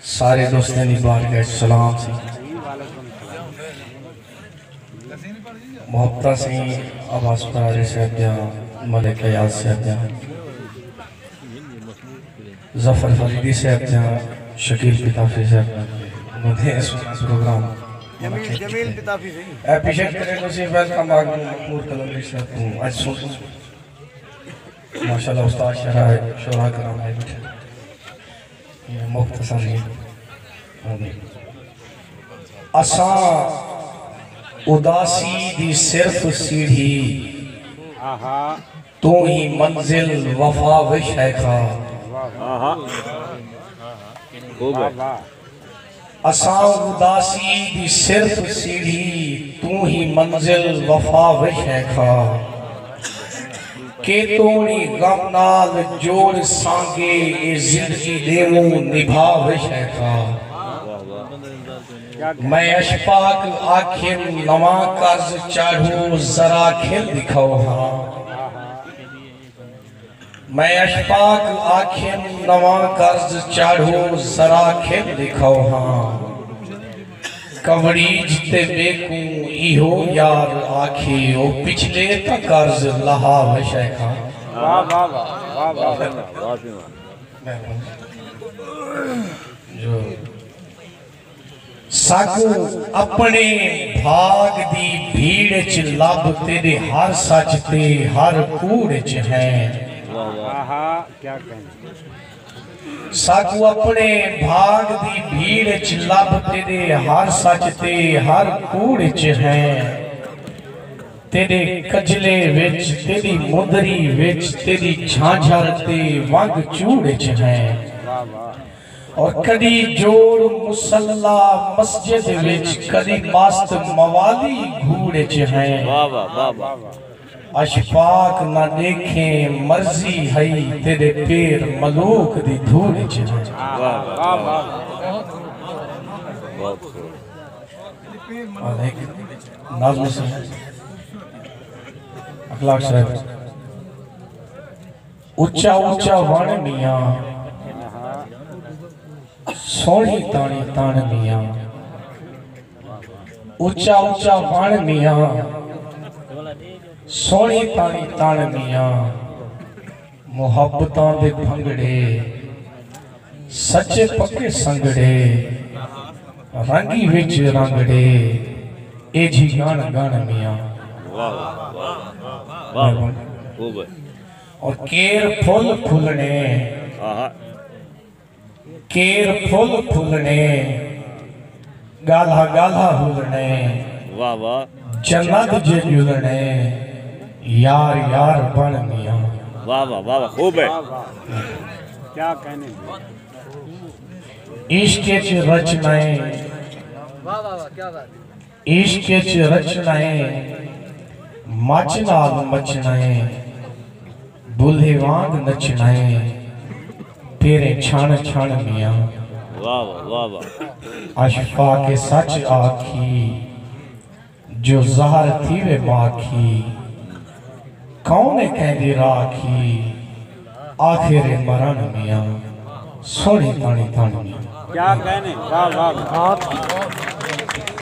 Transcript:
सारे दोस्तों की बारगाह सलाम सी मोहब्बत सी आवाज परारे साहब दिया मलिक याद साहब दिया जफर फरीदी साहब दिया शकील पिताफी साहब मुझे प्रोग्राम जमील पिताफी सही एपिशेट करे तो सी वेलकम महमूद कलंदरी साहब आज सुन माशाल्लाह उस्ताद शोरा कराम है बैठे ये मुख्तसर है असा उदासी दी सिर्फ सीढ़ी तू ही मंजिल वफा विश है खा असा उदासी दी सिर्फ सीढ़ी तू ही मंजिल वफा विश है खा के तोड़ी गम नाल जोड़ सांगे ए जिंदगी देवू निभा विश है खा मैं अशफाक आखिर नवा कर्ज चाढ़ू जरा खिल दिखाओ हाँ मैं अशफाक आखिर नवा कर्ज चाढ़ू जरा खिल दिखाओ हाँ कवड़ीज ते बेकू इहो यार आखी ओ पिछले का कर्ज लहा वशै खा वाह वाह वाह वाह वाह जो साकू अपने भाग दी भीड़ च लब तेरे हर सच ते हर कूड़ च है क्या कहने साकू अपने भाग दी भीड़ च लब तेरे हर सच ते हर कूड़ च है तेरे कजले विच तेरी मुंदरी विच तेरी झांझर ते वंग चूड़ च है और कदी जोड़ मुसल्ला मस्जिद विच कदी मस्त मवाली घूड़ च है अशफाक न देखे मर्जी है तेरे पैर मलूक दी धूड़ च है नाज़िम साहब अखलाक साहब ऊंचा ऊंचा वण मियां सोनी तानी तान मियां ऊंचा ऊंचा वण मियां सोनी तानी तान मियां मुहब्बतां दे भंगड़े सच्चे पक्के संगड़े रंगी विच रंगड़े ए जी गान गान मियां और केर फुल फुलने केर फुल फुलने गाला गाला हुलने वाह वाह जन्नत जे जुलने यार यार बन मियां वाह वाह वाह खूब है क्या कहने इश्क च रचनाएं वाह वाह वाह क्या बात इश्क च रचनाएं मच नाल मचनाएं दुल्हे वांग नचनाएं तेरे छण छण मियां वाह वाह वाह अशफा के सच आखी जो ज़हर थी वे माखी कौन कहदी राखी आखिर मरण मियां सोनी तानी तानी क्या कहने वाह वाह